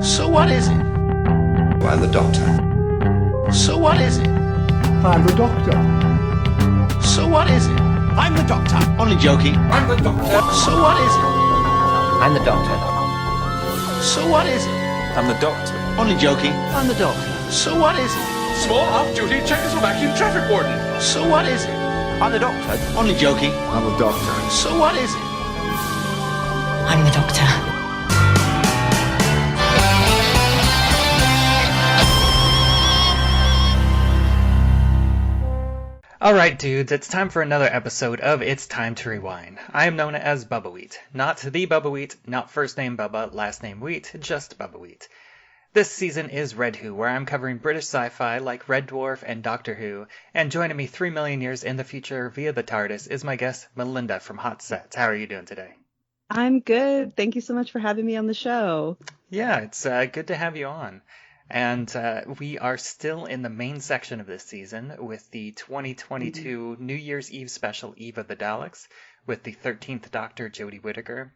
So what is it? I'm the Doctor. So what is it? I'm the Doctor. So what is it? I'm the Doctor. Only joking. I'm the Doctor. So what is it? I'm the Doctor. So what is it? I'm the Doctor. Only joking. I'm the Doctor. So what is it? Small off-duty Czechoslovakian traffic warden. So what is it? I'm the Doctor. Only joking. I'm the Doctor. So what is it? I'm the Doctor. Alright dudes, it's time for another episode of It's Time to Rewind. I am known as Bubbawheat. Not the Bubbawheat, not first name Bubba, last name Wheat, just Bubbawheat. This season is Red Who, where I'm covering British sci-fi like Red Dwarf and Doctor Who, and joining me 3 million years in the future via the TARDIS is my guest, Melinda from Hot Sets. How are you doing today? I'm good. Thank you so much for having me on the show. Yeah, it's good to have you on. And we are still in the main section of this season with the 2022 New Year's Eve special Eve of the Daleks with the 13th Doctor Jodie Whittaker.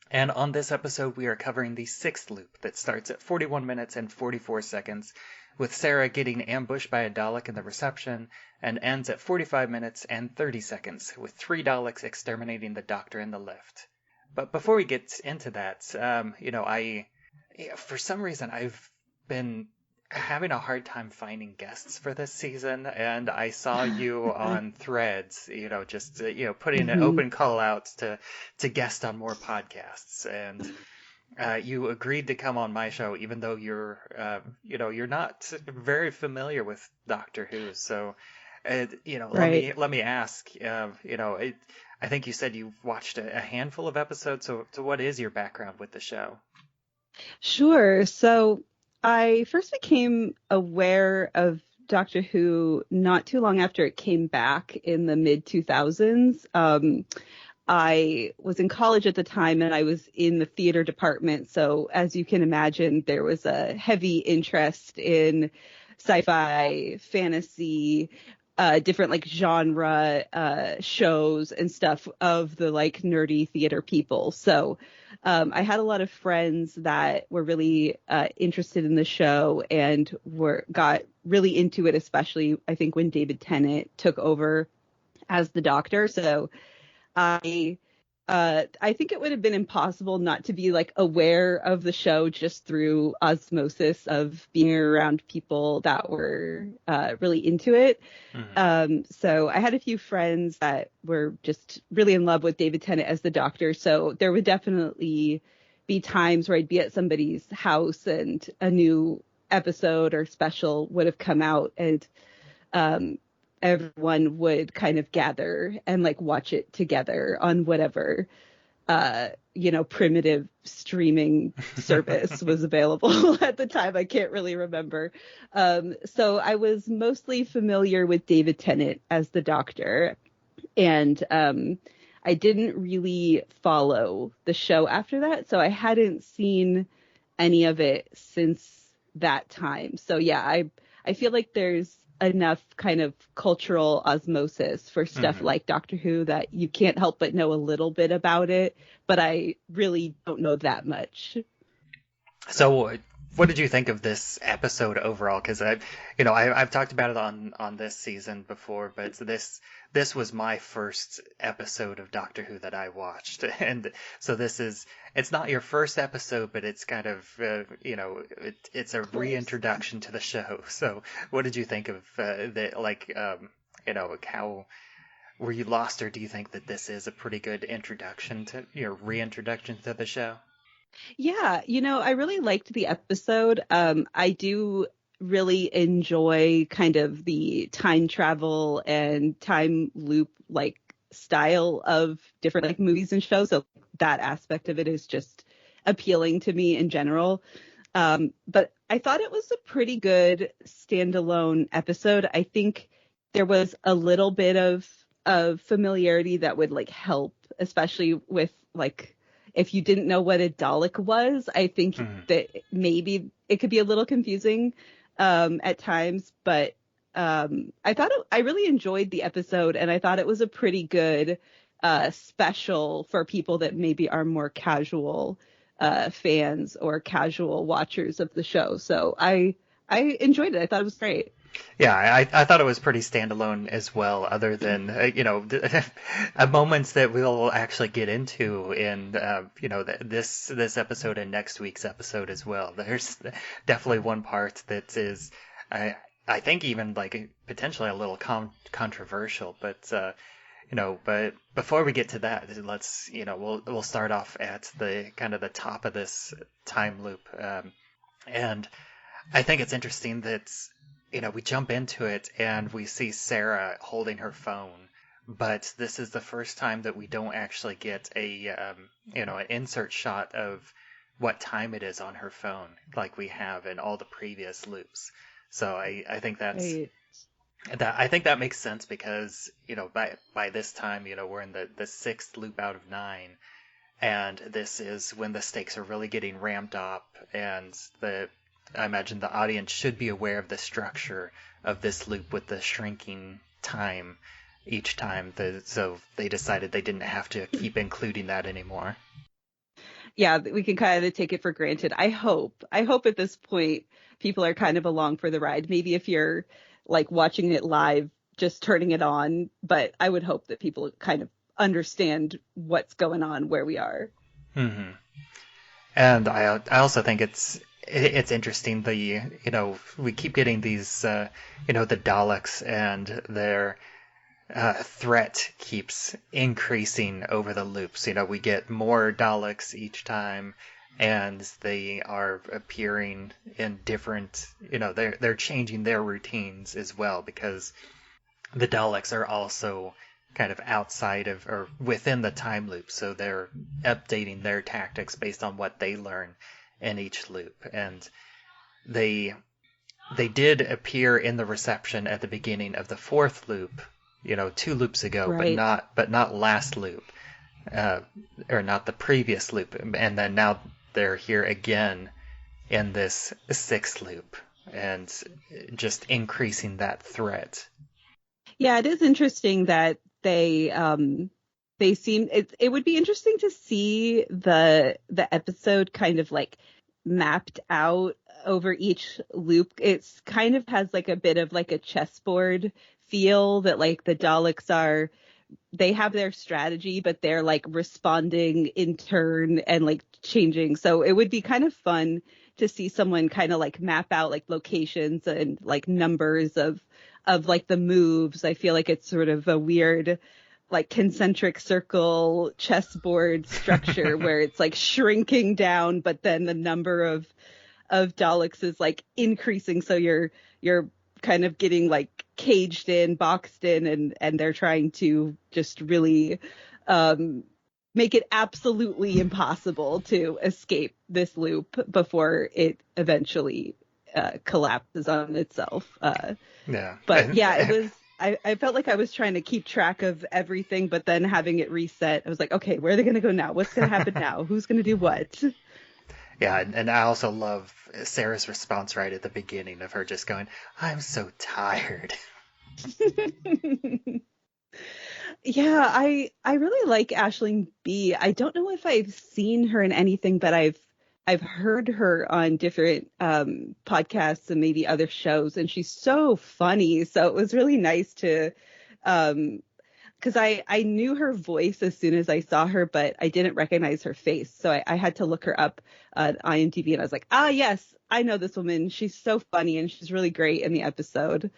And on this episode, we are covering the 6th loop that starts at 41 minutes and 44 seconds with Sarah getting ambushed by a Dalek in the reception and ends at 45 minutes and 30 seconds with 3 Daleks exterminating the Doctor in the lift. But before we get into that, for some reason, I've been having a hard time finding guests for this season, and I saw you on Threads, putting an open call out to guest on more podcasts, and you agreed to come on my show, even though you're not very familiar with Doctor Who. So, Right. let me ask, I think you said you've watched a handful of episodes. So what is your background with the show? Sure. So I first became aware of Doctor Who not too long after it came back in the mid-2000s. I was in college at the time, and I was in the theater department. So as you can imagine, there was a heavy interest in sci-fi, fantasy, different like genre shows and stuff of the like nerdy theater people. So I had a lot of friends that were really interested in the show and got really into it, especially I think when David Tennant took over as the Doctor. So I think it would have been impossible not to be like aware of the show just through osmosis of being around people that were really into it. Mm-hmm. So I had a few friends that were just really in love with David Tennant as the Doctor. So there would definitely be times where I'd be at somebody's house and a new episode or special would have come out, and everyone would kind of gather and like watch it together on whatever, primitive streaming service was available at the time. I can't really remember. So I was mostly familiar with David Tennant as the Doctor, and I didn't really follow the show after that. So I hadn't seen any of it since that time. So yeah, I feel like there's enough kind of cultural osmosis for stuff like Doctor Who that you can't help but know a little bit about it, but I really don't know that much. So what did you think of this episode overall? Because I've talked about it on this season before, but this was my first episode of Doctor Who that I watched, and so it's not your first episode, but it's kind of it's a reintroduction to the show. So what did you think of how were you lost, or do you think that this is a pretty good introduction to reintroduction to the show? Yeah, I really liked the episode. I do really enjoy kind of the time travel and time loop like style of different like movies and shows. So that aspect of it is just appealing to me in general. But I thought it was a pretty good standalone episode. I think there was a little bit of familiarity that would like help, especially with like, if you didn't know what a Dalek was, I think that maybe it could be a little confusing at times. But I really enjoyed the episode, and I thought it was a pretty good special for people that maybe are more casual fans or casual watchers of the show. So I enjoyed it. I thought it was great. Yeah, I thought it was pretty standalone as well, other than, moments that we'll actually get into in, this episode and next week's episode as well. There's definitely one part that is, I think even like potentially a little controversial, but before we get to that, let's, we'll start off at the kind of the top of this time loop. And I think it's interesting that, we jump into it and we see Sarah holding her phone, but this is the first time that we don't actually get an insert shot of what time it is on her phone like we have in all the previous loops. So I think that's Right. I think that makes sense because by this time we're in the sixth loop out of 9, and this is when the stakes are really getting ramped up, and I imagine the audience should be aware of the structure of this loop with the shrinking time each time. So they decided they didn't have to keep including that anymore. Yeah, we can kind of take it for granted. I hope at this point people are kind of along for the ride. Maybe if you're like watching it live, just turning it on. But I would hope that people kind of understand what's going on where we are. Mm-hmm. And I also think it's interesting, we keep getting these, the Daleks, and their threat keeps increasing over the loops. We get more Daleks each time, and they are appearing in different, they're changing their routines as well, because the Daleks are also kind of outside of or within the time loop, so they're updating their tactics based on what they learn in each loop. And they did appear in the reception at the beginning of the 4th loop, 2 loops ago, Right. but not last loop, or not the previous loop. And then now they're here again in this 6th loop, and just increasing that threat. Yeah, it is interesting that they seem it would be interesting to see the episode kind of like mapped out over each loop. It's kind of has like a bit of like a chessboard feel, that like the Daleks they have their strategy, but they're like responding in turn and like changing. So it would be kind of fun to see someone kind of like map out like locations and like numbers of like the moves. I feel like it's sort of a weird like concentric circle chessboard structure where it's like shrinking down, but then the number of Daleks is like increasing. So you're kind of getting like caged in, boxed in, and they're trying to just really make it absolutely impossible to escape this loop before it eventually collapses on itself. Yeah. But yeah, it was. I felt like I was trying to keep track of everything, but then having it reset, I was like, okay, where are they going to go now? What's going to happen now? Who's going to do what? Yeah, and I also love Sarah's response right at the beginning of her just going, "I'm so tired." Yeah, I really like Aisling B. I don't know if I've seen her in anything, but I've heard her on different podcasts and maybe other shows, and she's so funny. So it was really nice to, because I knew her voice as soon as I saw her, but I didn't recognize her face. So I had to look her up on IMDb, and I was like, yes, I know this woman. She's so funny, and she's really great in the episode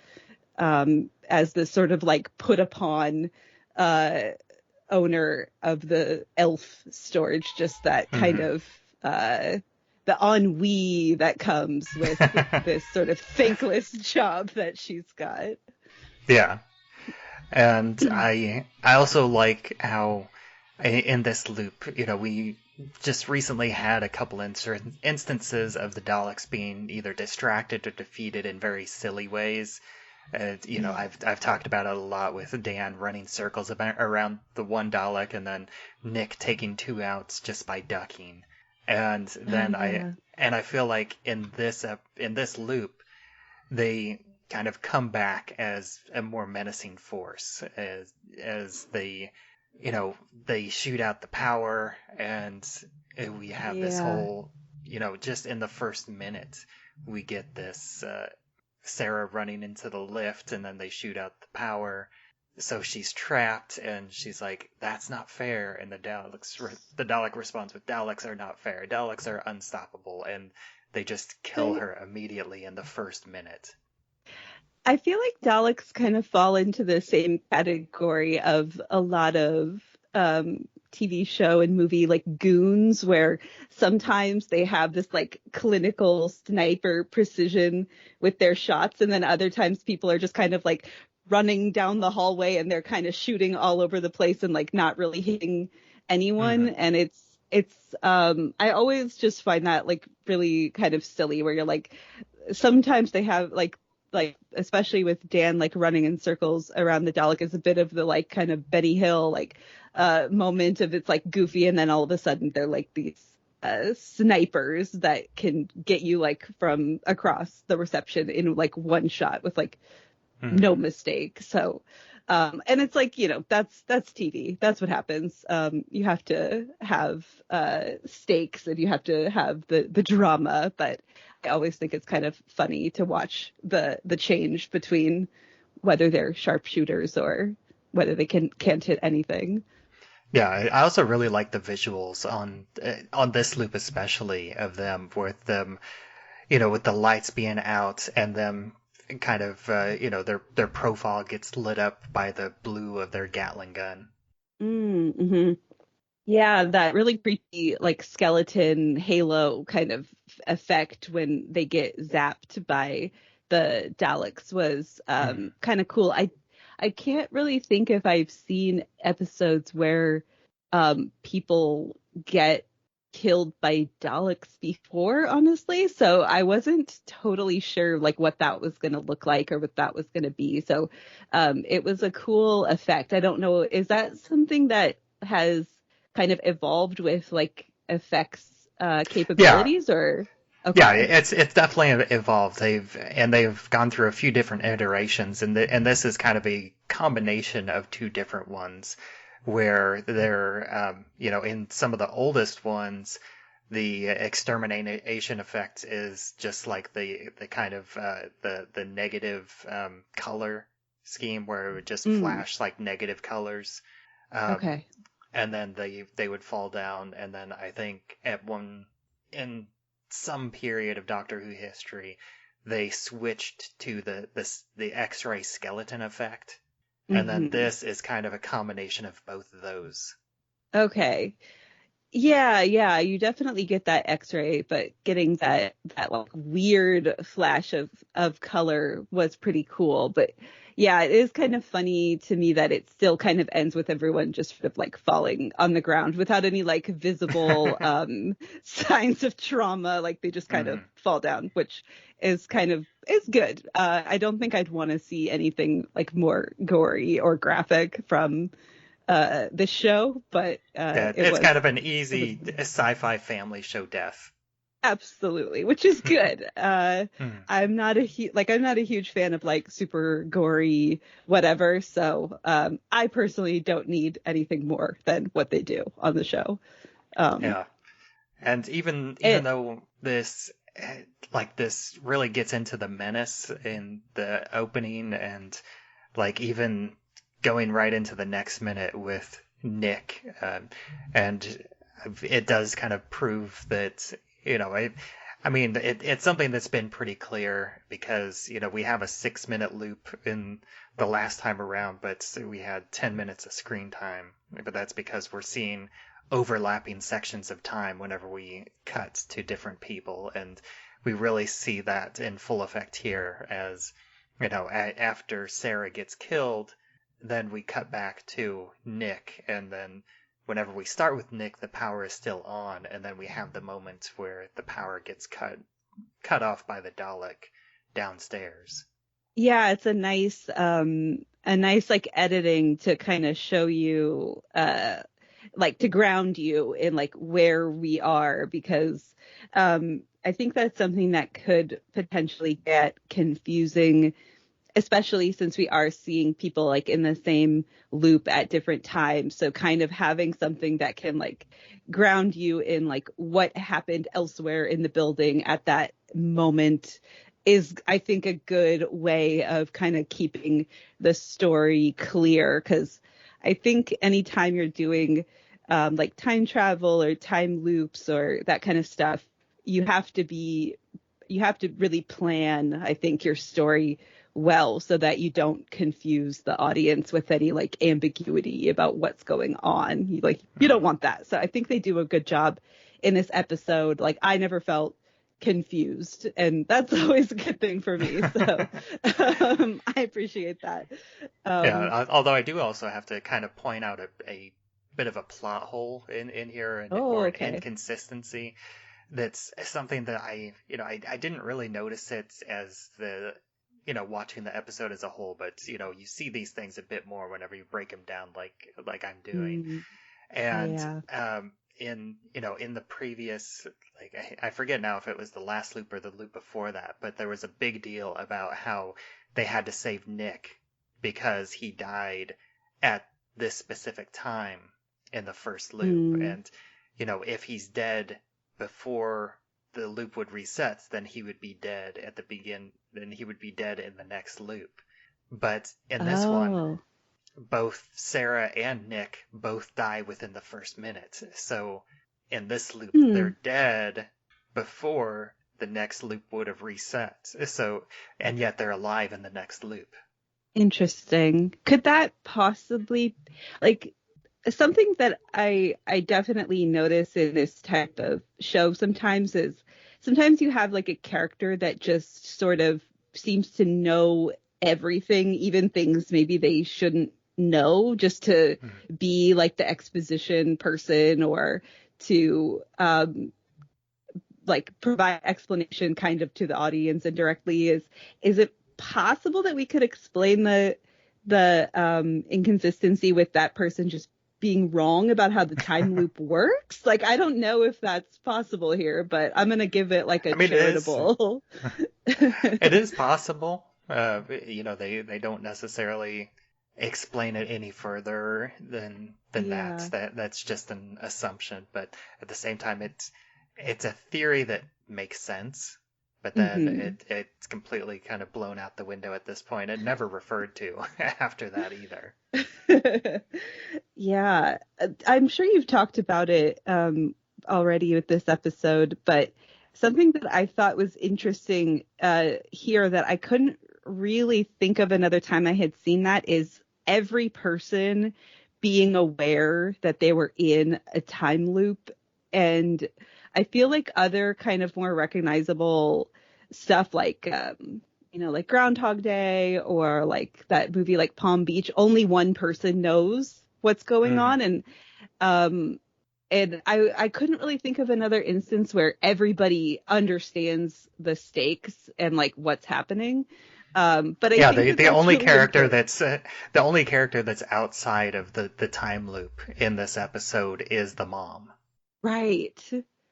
as the sort of like put upon owner of the elf storage, just that kind of the ennui that comes with this sort of thankless job that she's got. Yeah. And I also like how in this loop, we just recently had a couple instances of the Daleks being either distracted or defeated in very silly ways. I've talked about it a lot with Dan running circles around the one Dalek, and then Nick taking 2 outs just by ducking. And then I feel like in this loop, they kind of come back as a more menacing force as they they shoot out the power, and we have this whole, just in the first minute, we get this Sarah running into the lift, and then they shoot out the power. So she's trapped, and she's like, "That's not fair." And the Dalek responds with, "Daleks are not fair. Daleks are unstoppable," and they just kill her immediately in the first minute. I feel like Daleks kind of fall into the same category of a lot of TV show and movie like Goons, where sometimes they have this like clinical sniper precision with their shots, and then other times people are just kind of like running down the hallway and they're kind of shooting all over the place and like not really hitting anyone. And it's I always just find that like really kind of silly, where you're like, sometimes they have like especially with Dan like running in circles around the Dalek is a bit of the like kind of Benny Hill like moment of it's like goofy, and then all of a sudden they're like these snipers that can get you like from across the reception in like one shot with like no mistake. So and it's like, that's TV. That's what happens. You have to have stakes, and you have to have the drama, but I always think it's kind of funny to watch the change between whether they're sharpshooters or whether they can't hit anything. Yeah, I also really like the visuals on this loop, especially of them with them, with the lights being out and them kind of, their profile gets lit up by the blue of their Gatling gun. Mm-hmm. Yeah, that really creepy, like skeleton halo kind of effect when they get zapped by the Daleks was kind of cool. I can't really think if I've seen episodes where people get killed by Daleks before, honestly. So I wasn't totally sure like what that was going to look like or what that was going to be. So it was a cool effect. I don't know. Is that something that has kind of evolved with like effects capabilities or? Okay. Yeah, it's definitely evolved. They've gone through a few different iterations, and this is kind of a combination of two different ones, where they're in some of the oldest ones, the extermination effect is just like the kind of the negative color scheme, where it would just flash like negative colors. Okay. And then they would fall down, and then I think in some period of Doctor Who history, they switched to the X-ray skeleton effect, and then this is kind of a combination of both of those. Okay. Yeah, you definitely get that X-ray, but getting that like weird flash of color was pretty cool. But yeah, it is kind of funny to me that it still kind of ends with everyone just sort of like falling on the ground without any like visible signs of trauma. Like they just kind of fall down, which is good. I don't think I'd want to see anything like more gory or graphic from this show, but it's kind of an easy sci-fi family show death. Absolutely, which is good. I'm not a huge fan of like super gory whatever, so I personally don't need anything more than what they do on the show. Yeah, and even though this really gets into the menace in the opening, and like even going right into the next minute with Nick, and it does kind of prove that, it's something that's been pretty clear, because, we have a 6-minute loop in the last time around, but we had 10 minutes of screen time, but that's because we're seeing overlapping sections of time whenever we cut to different people, and we really see that in full effect here, as, after Sarah gets killed, then we cut back to Nick, and then whenever we start with Nick, the power is still on, and then we have the moment where the power gets cut off by the Dalek downstairs. Yeah, it's a nice like editing to kind of show you, like to ground you in like where we are, because I think that's something that could potentially get confusing especially since we are seeing people like in the same loop at different times. So kind of having something that can like ground you in like what happened elsewhere in the building at that moment is, I think, a good way of kind of keeping the story clear. Because I think anytime you're doing like time travel or time loops or that kind of stuff, you have to really plan, I think, your story well so that you don't confuse the audience with any like ambiguity about what's going on. You don't want that. So I think they do a good job in this episode. Like, I never felt confused, and that's always a good thing for me. So I appreciate that. Although I do also have to kind of point out a bit of a plot hole in here or an inconsistency. That's something that I didn't really notice it as watching the episode as a whole, but you see these things a bit more whenever you break them down like I'm doing. And in the previous, like I forget now if it was the last loop or the loop before that, but there was a big deal about how they had to save Nick because he died at this specific time in the first loop. And if he's dead before the loop would reset, then he would be dead at the begin. Then he would be dead in the next loop. But in this one, both Sarah and Nick both die within the first minute. So in this loop, they're dead before the next loop would have reset. So, and yet they're alive in the next loop. Interesting. Could that possibly, like, something that I definitely notice in this type of show sometimes is sometimes you have like a character that just sort of seems to know everything, even things maybe they shouldn't know, just to be like the exposition person or to like provide explanation kind of to the audience indirectly. Is it possible that we could explain the inconsistency with that person just being wrong about how the time loop works? Like, I don't know if that's possible here, but I'm going to give it like a charitable. It is possible. They don't necessarily explain it any further than that. That's just an assumption. But at the same time, it's a theory that makes sense. But then it's completely kind of blown out the window at this point and never referred to after that either. Yeah, I'm sure you've talked about it already with this episode, but something that I thought was interesting here that I couldn't really think of another time I had seen that is every person being aware that they were in a time loop. And I feel like other kind of more recognizable stuff like, like Groundhog Day or like that movie like Palm Beach, only one person knows what's going on. And I couldn't really think of another instance where everybody understands the stakes and like what's happening. But I think the only character that's outside of the time loop in this episode is the mom. Right.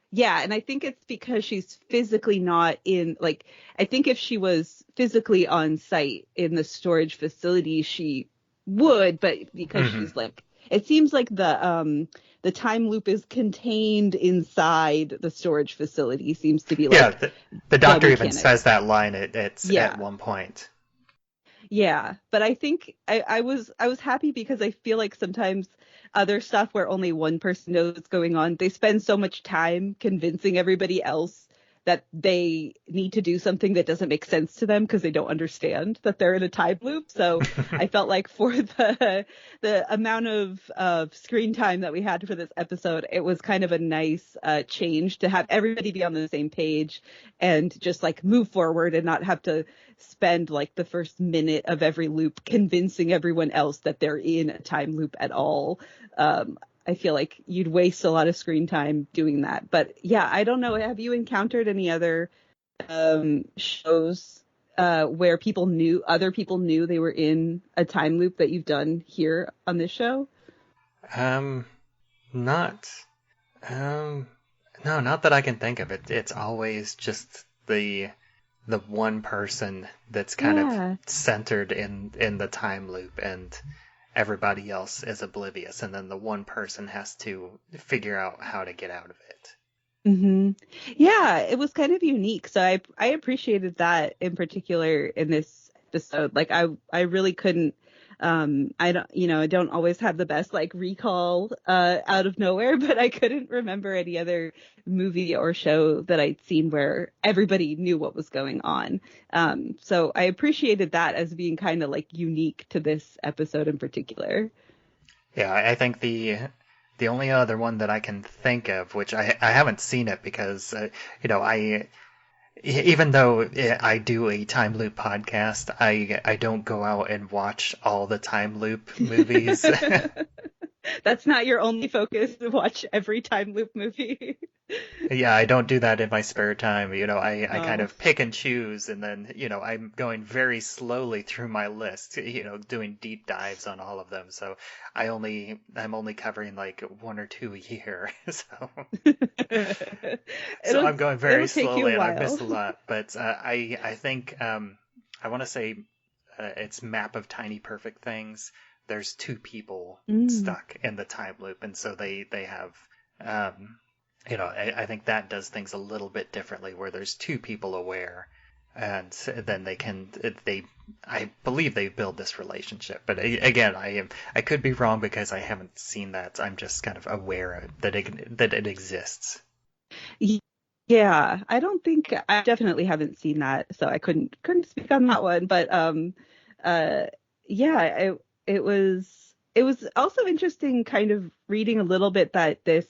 Yeah, and I think it's because she's physically not in, like, I think if she was physically on site in the storage facility, she would, but because she's like, it seems like the time loop is contained inside the storage facility, seems to be like. Yeah, the doctor even says that line at one point. Yeah, but I think I was happy because I feel like sometimes other stuff where only one person knows what's going on, they spend so much time convincing everybody else that they need to do something that doesn't make sense to them because they don't understand that they're in a time loop. So I felt like for the amount of screen time that we had for this episode, it was kind of a nice change to have everybody be on the same page and just like move forward and not have to spend like the first minute of every loop convincing everyone else that they're in a time loop at all. I feel like you'd waste a lot of screen time doing that. But yeah, I don't know. Have you encountered any other shows where other people knew they were in a time loop that you've done here on this show? No, not that I can think of. It's always just the the one person that's kind Yeah. of centered in the time loop, and everybody else is oblivious, and then the one person has to figure out how to get out of it. Hmm. Yeah, it was kind of unique. So I appreciated that in particular in this episode. Like I really couldn't I don't always have the best like recall out of nowhere, but I couldn't remember any other movie or show that I'd seen where everybody knew what was going on. So I appreciated that as being kind of like unique to this episode in particular. Yeah, I think the only other one that I can think of, which I haven't seen it because, even though I do a time loop podcast, I don't go out and watch all the time loop movies. That's not your only focus, to watch every time loop movie. Yeah, I don't do that in my spare time. I kind Oh. of pick and choose, and then, I'm going very slowly through my list, doing deep dives on all of them. So I'm only covering like one or two a year. So It'll- I'm going very it'll take you a slowly, and I while. missed a lot. But I think I want to say it's Map of Tiny Perfect Things. There's two people stuck in the time loop, and so they have I think that does things a little bit differently, where there's two people aware, and then I believe they build this relationship. But again, I could be wrong because I haven't seen that. I'm just kind of aware that it exists. Yeah, I definitely haven't seen that, so I couldn't speak on that one. But yeah, it was also interesting kind of reading a little bit that this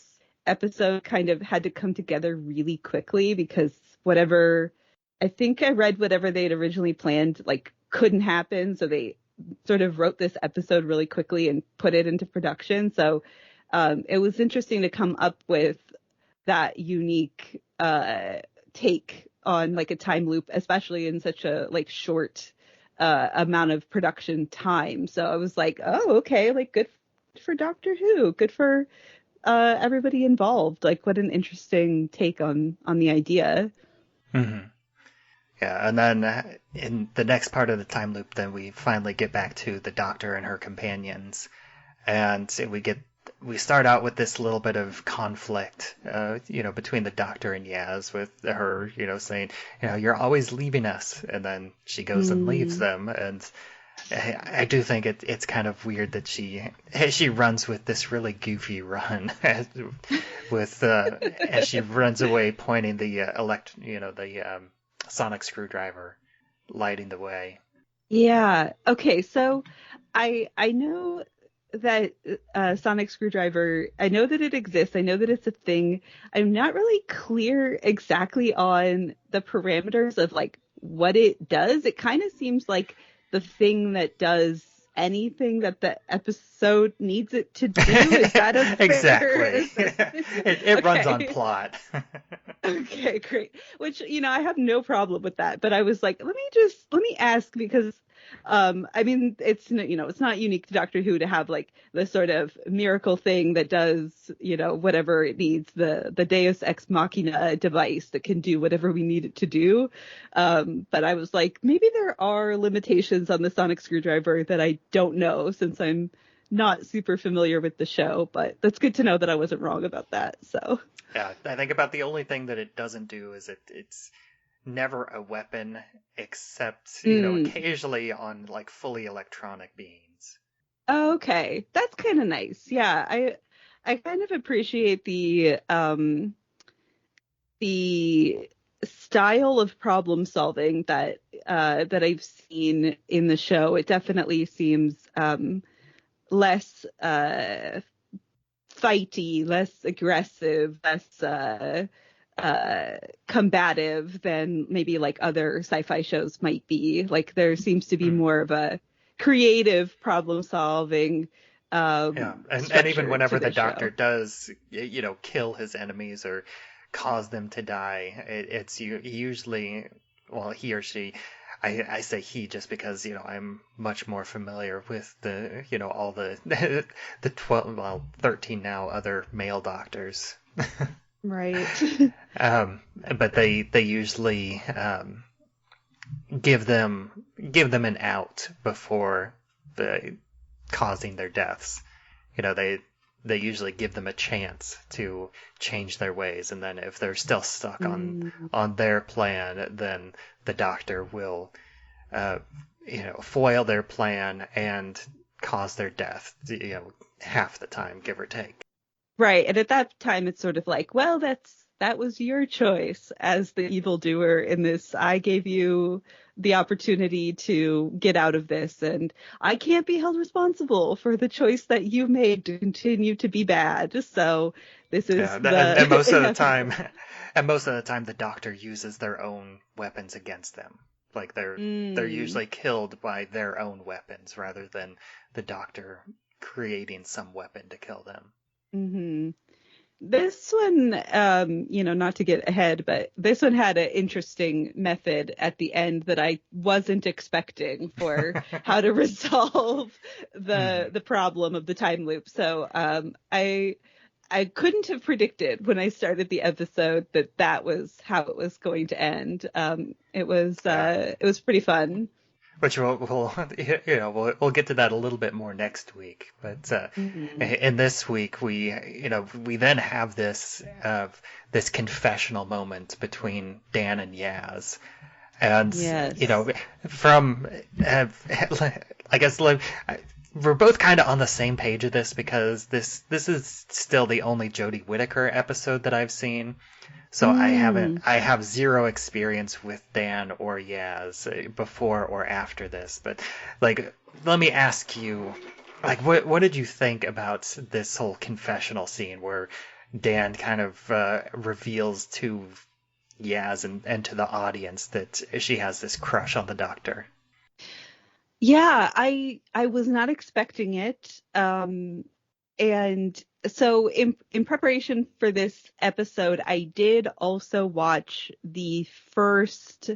episode kind of had to come together really quickly, because I think I read whatever they'd originally planned like couldn't happen, so they sort of wrote this episode really quickly and put it into production. So it was interesting to come up with that unique take on like a time loop, especially in such a like short amount of production time. So I was like, oh, okay, like good for Doctor Who, good for everybody involved. Like, what an interesting take on the idea. Mm-hmm. Yeah, and then in the next part of the time loop, then we finally get back to the Doctor and her companions, and we start out with this little bit of conflict, between the Doctor and Yaz, with her, saying, you're always leaving us, and then she goes and leaves them, and I do think it's kind of weird that she runs with this really goofy run, as she runs away, pointing the sonic screwdriver, lighting the way. Yeah. Okay. So I know that sonic screwdriver, I know that it exists. I know that it's a thing. I'm not really clear exactly on the parameters of like what it does. It kind of seems like the thing that does anything that the episode needs it to do. Is that a fair... Exactly. It runs on Okay. plot. Okay, great. Which, I have no problem with that. But I was like, let me ask, because I mean, it's not unique to Doctor Who to have like the sort of miracle thing that does, whatever it needs, the Deus Ex Machina device that can do whatever we need it to do. But I was like, maybe there are limitations on the sonic screwdriver that I don't know, since I'm not super familiar with the show. But that's good to know that I wasn't wrong about that. So Yeah, I think about the only thing that it doesn't do is it's never a weapon, except occasionally on like fully electronic beings. okay, that's kind of nice. Yeah, I kind of appreciate the style of problem solving that I've seen in the show. It definitely seems less fighty, less aggressive, less combative than maybe like other sci-fi shows might be. Like, there seems to be more of a creative problem solving. Yeah, and structure even whenever to the show. Doctor does, kill his enemies or cause them to die, it's usually, well, he or she. I say he just because I'm much more familiar with the all the the 13 now other male doctors. Right. But they usually give them an out before causing their deaths. They usually give them a chance to change their ways, and then if they're still stuck on their plan, then the Doctor will foil their plan and cause their death, half the time, give or take. Right. And at that time, it's sort of like, well, that was your choice as the evildoer in this. I gave you the opportunity to get out of this, and I can't be held responsible for the choice that you made to continue to be bad. So this is and most of the time, the Doctor uses their own weapons against them. Like they're usually killed by their own weapons rather than the Doctor creating some weapon to kill them. Mm-hmm. This one, not to get ahead, but this one had an interesting method at the end that I wasn't expecting for how to resolve the problem of the time loop. So I couldn't have predicted when I started the episode that was how it was going to end. It was pretty fun. Which we'll get to that a little bit more next week. But in this week, we then have this confessional moment between Dan and Yaz, and yes. From I guess we're both kind of on the same page of this because this is still the only Jodie Whittaker episode that I've seen. So I have zero experience with Dan or Yaz before or after this. But let me ask you, what did you think about this whole confessional scene where Dan kind of reveals to Yaz and to the audience that she has this crush on the Doctor? Yeah, I was not expecting it. And so in preparation for this episode, I did also watch the first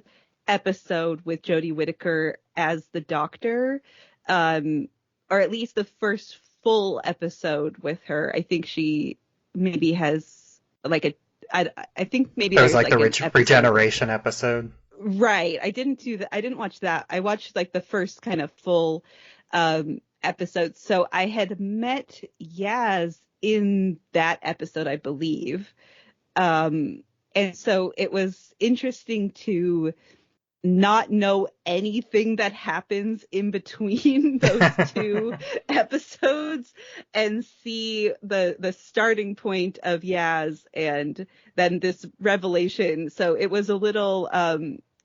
episode with Jodie Whittaker as the Doctor, or at least the first full episode with her. I think she maybe has I think maybe there was the regeneration episode. Right. I didn't do that. I didn't watch that. I watched the first kind of full episode. So I had met Yaz in that episode, I believe. And so it was interesting to not know anything that happens in between those two episodes and see the starting point of Yaz and then this revelation. So it was a little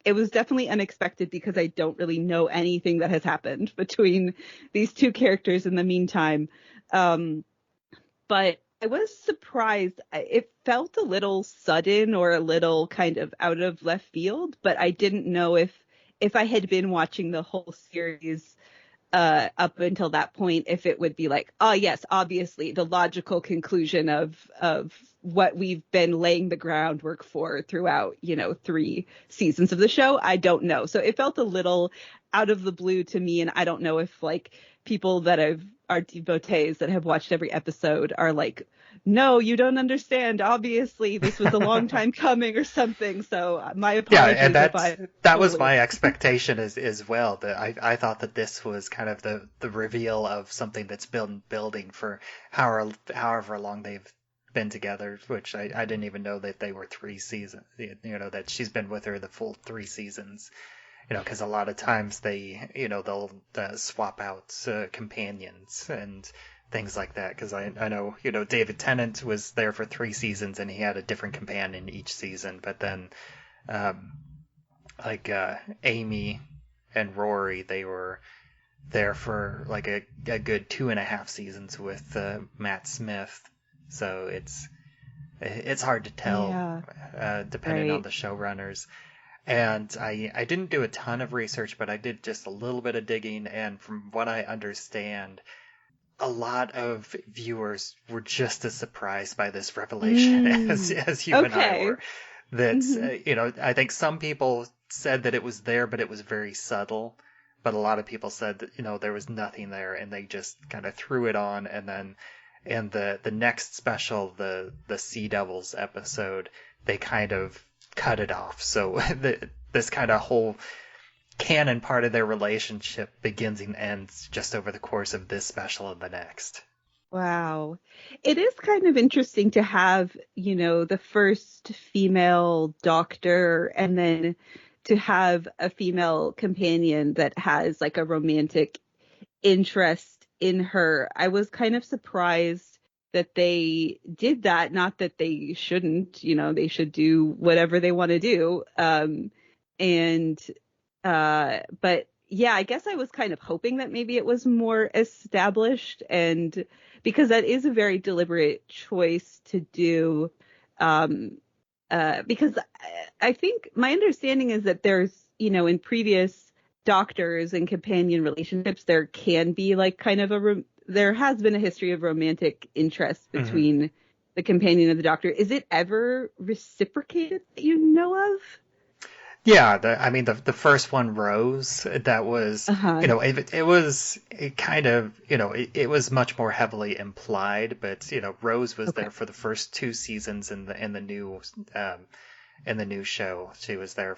it was definitely unexpected because I don't really know anything that has happened between these two characters in the meantime. But I was surprised. It felt a little sudden or a little kind of out of left field, but I didn't know if I had been watching the whole series up until that point, if it would be like, oh yes, obviously the logical conclusion of what we've been laying the groundwork for throughout, 3 seasons of the show. I don't know. So it felt a little out of the blue to me. And I don't know if people that are devotees that have watched every episode are like, no, you don't understand. Obviously, this was a long time coming or something. So my apologies. Yeah, and that was my expectation as well. That I thought that this was kind of the reveal of something that's been building for however long they've been together, which I didn't even know that they were 3 seasons. That she's been with her the full 3 seasons. Because a lot of times they'll swap out companions and things like that. Because I know, David Tennant was there for 3 seasons and he had a different companion each season. But then, Amy and Rory, they were there for a good 2.5 seasons with Matt Smith. So it's hard to tell, depending on the showrunners. And I didn't do a ton of research, but I did just a little bit of digging. And from what I understand, a lot of viewers were just as surprised by this revelation as you and I were. That, I think some people said that it was there, but it was very subtle. But a lot of people said that, there was nothing there and they just kind of threw it on. And then in the next special, the Sea Devils episode, they kind of cut it off. So this kind of whole canon part of their relationship begins and ends just over the course of this special and the next. Wow. It is kind of interesting to have, the first female doctor and then to have a female companion that has like a romantic interest in her. I was kind of surprised that they did that. Not that they shouldn't, they should do whatever they want to do. But yeah, I guess I was kind of hoping that maybe it was more established, and because that is a very deliberate choice to do. Because I think my understanding is that there's, in previous doctors and companion relationships, there can be like kind of there has been a history of romantic interest between the companion and the doctor. Is it ever reciprocated that you know of? Yeah, the first one, Rose, that was, it was much more heavily implied, but, Rose was there for the first 2 seasons in the new show. She was there,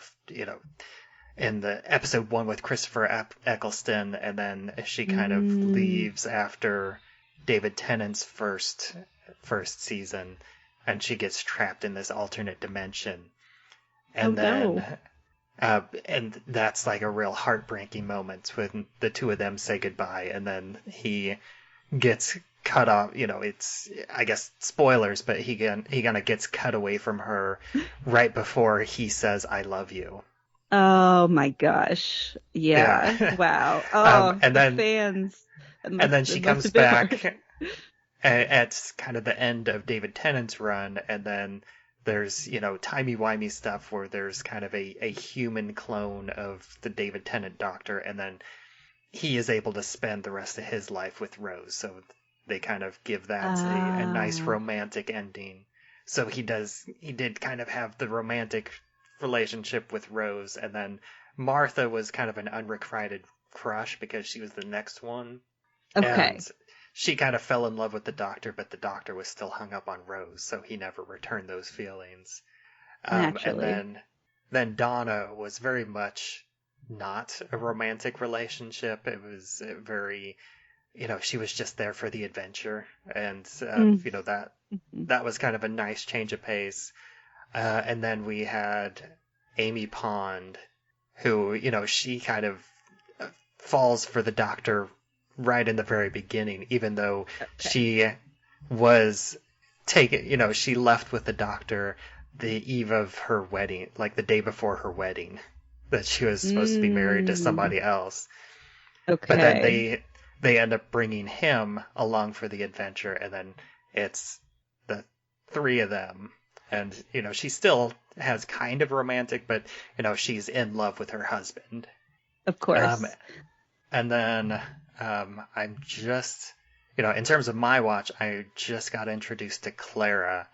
in the episode 1 with Christopher Eccleston, and then she kind of leaves after David Tennant's first season, and she gets trapped in this alternate dimension. And and that's like a real heartbreaking moment when the two of them say goodbye, and then he gets cut off. It's, I guess, spoilers, but he kind of gets cut away from her right before he says, "I love you." Oh my gosh! Yeah. Wow. Oh, and then fans. And then she comes back at kind of the end of David Tennant's run, and then there's, timey-wimey stuff where there's kind of a human clone of the David Tennant Doctor, and then he is able to spend the rest of his life with Rose. So they kind of give that a nice romantic ending. So he did kind of have the romantic relationship with Rose, and then Martha was kind of an unrequited crush because she was the next one. Okay. And she kind of fell in love with the Doctor, but the Doctor was still hung up on Rose, so he never returned those feelings. Naturally. And then Donna was very much not a romantic relationship. It was very, she was just there for the adventure, and that was kind of a nice change of pace. And then we had Amy Pond, who, she kind of falls for the Doctor right in the very beginning, even though she was taken, she left with the Doctor the eve of her wedding, like the day before her wedding, that she was supposed to be married to somebody else. Okay. But then they end up bringing him along for the adventure, and then it's the 3 of them. And, she still has kind of romantic, but, she's in love with her husband. Of course. And then I'm just, in terms of my watch, I just got introduced to Clara,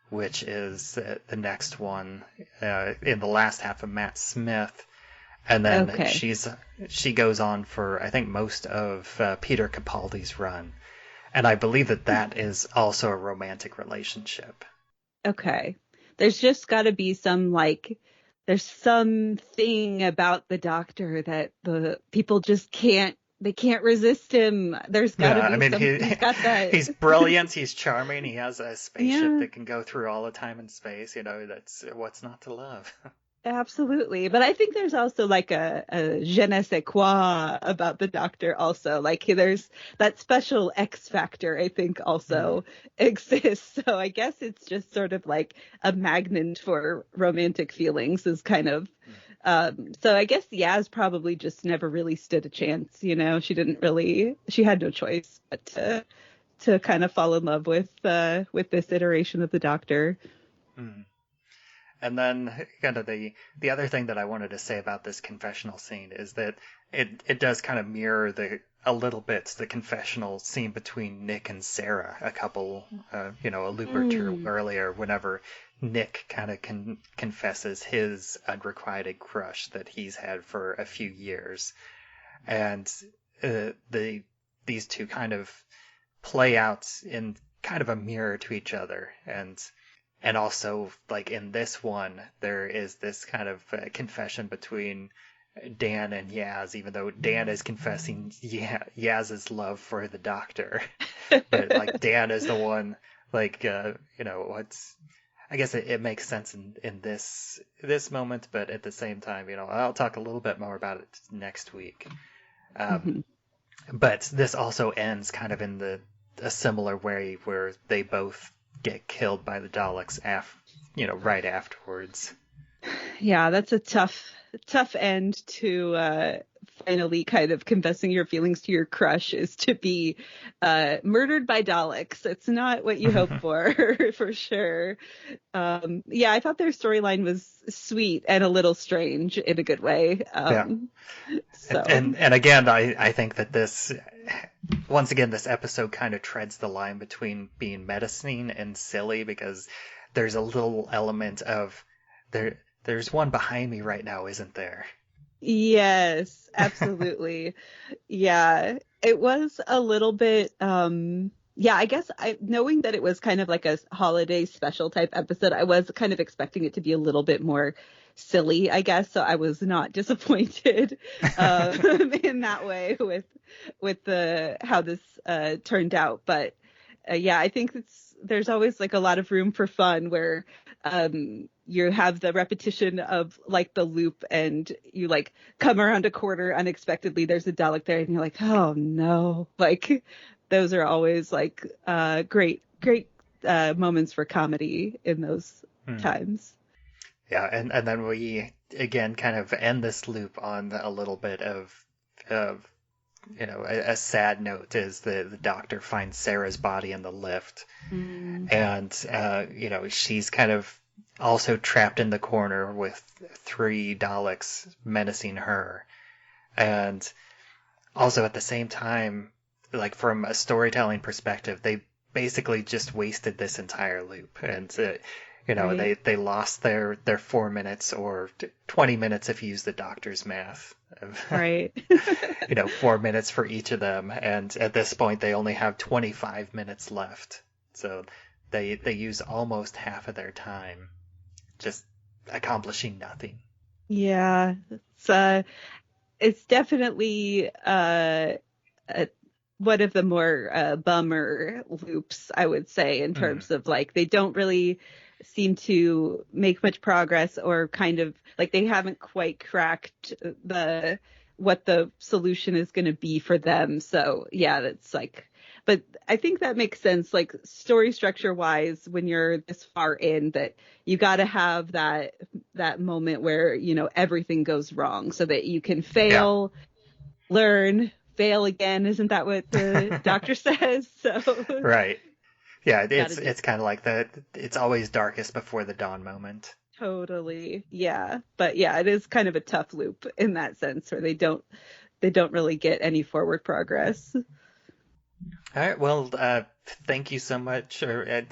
which is the next one in the last half of Matt Smith. And then she goes on for, I think, most of Peter Capaldi's run. And I believe that is also a romantic relationship. Okay. There's just got to be some, there's something about the Doctor that the people just can't resist him. There's got to be he's got that. He's brilliant. He's charming. He has a spaceship that can go through all the time and space. That's what's not to love. Absolutely. But I think there's also a je ne sais quoi about the Doctor also. There's that special X factor, I think, also exists. So I guess it's just sort of like a magnet for romantic feelings is kind of. So I guess Yaz probably just never really stood a chance. She had no choice but to kind of fall in love with this iteration of the Doctor. Mm. And then kind of the other thing that I wanted to say about this confessional scene is that it does kind of mirror a little bit the confessional scene between Nick and Sarah a loop or two earlier, whenever Nick kind of confesses his unrequited crush that he's had for a few years. And these two kind of play out in kind of a mirror to each other. And also, in this one, there is this kind of confession between Dan and Yaz, even though Dan is confessing Yaz's love for the Doctor. But like Dan is the one, like what's. I guess it makes sense in this moment, but at the same time, I'll talk a little bit more about it next week. But this also ends kind of in a similar way where they both get killed by the Daleks right afterwards. Yeah, that's a tough end to finally kind of confessing your feelings to your crush, is to be murdered by Daleks. It's not what you hope for sure. I thought their storyline was sweet and a little strange in a good way. So. And again, I think that this episode kind of treads the line between being menacing and silly, because there's a little element of there's one behind me right now, isn't there? Yes, absolutely. Yeah, it was a little bit, I guess knowing that it was kind of like a holiday special type episode, I was kind of expecting it to be a little bit more silly, I guess. So I was not disappointed in that way with how this turned out. But I think there's always like a lot of room for fun where you have the repetition of like the loop, and you like come around a corner unexpectedly, there's a Dalek there, and you're like, oh no. Like those are always like great moments for comedy in those times. Yeah, and then we again kind of end this loop on a little bit of a sad note, is the Doctor finds Sarah's body in the lift, and she's kind of also trapped in the corner with 3 Daleks menacing her, and also at the same time, like from a storytelling perspective, they basically just wasted this entire loop, and right. they lost their 4 minutes, or 20 minutes if you use the Doctor's math. Right. 4 minutes for each of them, and at this point they only have 25 minutes left. So they use almost half of their time just accomplishing nothing. Yeah, it's definitely one of the more bummer loops, I would say, in terms of like they don't really seem to make much progress, or kind of like they haven't quite cracked what the solution is going to be for them. So yeah, that's like, but I think that makes sense, like story structure wise, when you're this far in, that you got to have that moment where everything goes wrong, so that you can fail, learn, fail again. Isn't that what the Doctor says? So right. Yeah, it's kind of like it's always darkest before the dawn moment. Totally. Yeah. But yeah, it is kind of a tough loop in that sense, where they don't really get any forward progress. All right. Well, thank you so much. I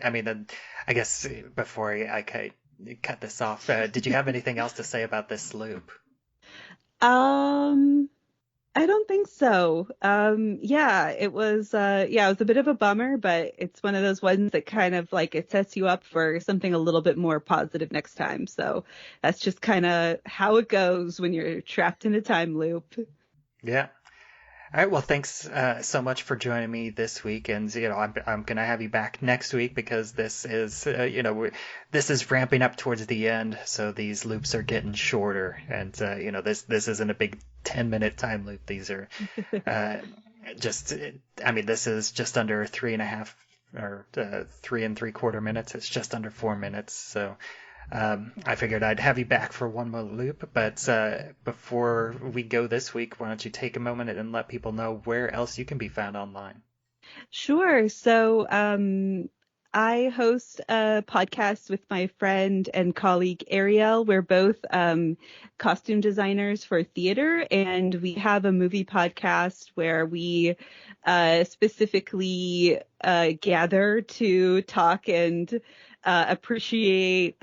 guess before I cut this off, did you have anything else to say about this loop? I don't think so. It was a bit of a bummer, but it's one of those ones that kind of like it sets you up for something a little bit more positive next time. So that's just kind of how it goes when you're trapped in a time loop. Yeah. All right. Well, thanks so much for joining me this week, and I'm gonna have you back next week, because this is this is ramping up towards the end, so these loops are getting shorter, and this isn't a big 10-minute time loop. These are this is just under 3.5 or 3 3/4 minutes. It's just under 4 minutes, so. I figured I'd have you back for one more loop, but before we go this week, why don't you take a moment and let people know where else you can be found online? Sure. So I host a podcast with my friend and colleague Ariel. We're both costume designers for theater, and we have a movie podcast where we specifically gather to talk and appreciate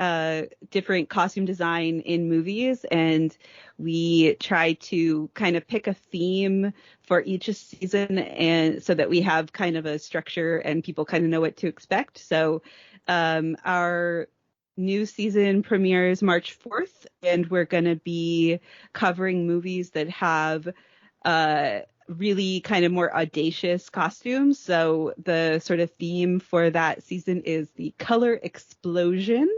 different costume design in movies, and we try to kind of pick a theme for each season, and so that we have kind of a structure and people kind of know what to expect. So our new season premieres March 4th, and we're going to be covering movies that have really kind of more audacious costumes. So the sort of theme for that season is the color explosion.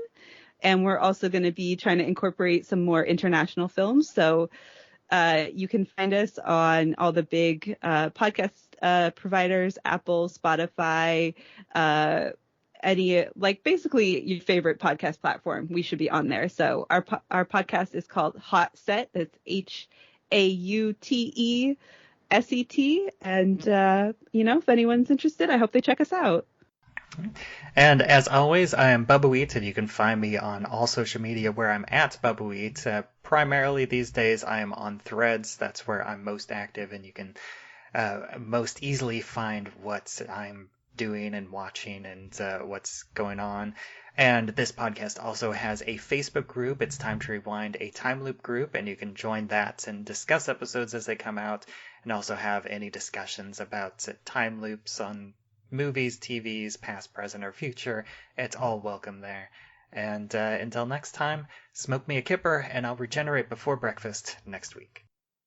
And we're also going to be trying to incorporate some more international films. So you can find us on all the big podcast providers, Apple, Spotify, any, like basically your favorite podcast platform. We should be on there. So our podcast is called Hot Set. That's HAUTESET. And, if anyone's interested, I hope they check us out. And as always, I am Bubbawheat, and you can find me on all social media where I'm at Bubbawheat. Primarily these days, I am on Threads. That's where I'm most active, and you can most easily find what I'm doing and watching and what's going on. And this podcast also has a Facebook group. It's Time to Rewind, a time loop group, and you can join that and discuss episodes as they come out, and also have any discussions about time loops on movies, TVs, past, present, or future. It's all welcome there. And until next time, smoke me a kipper, and I'll regenerate before breakfast next week.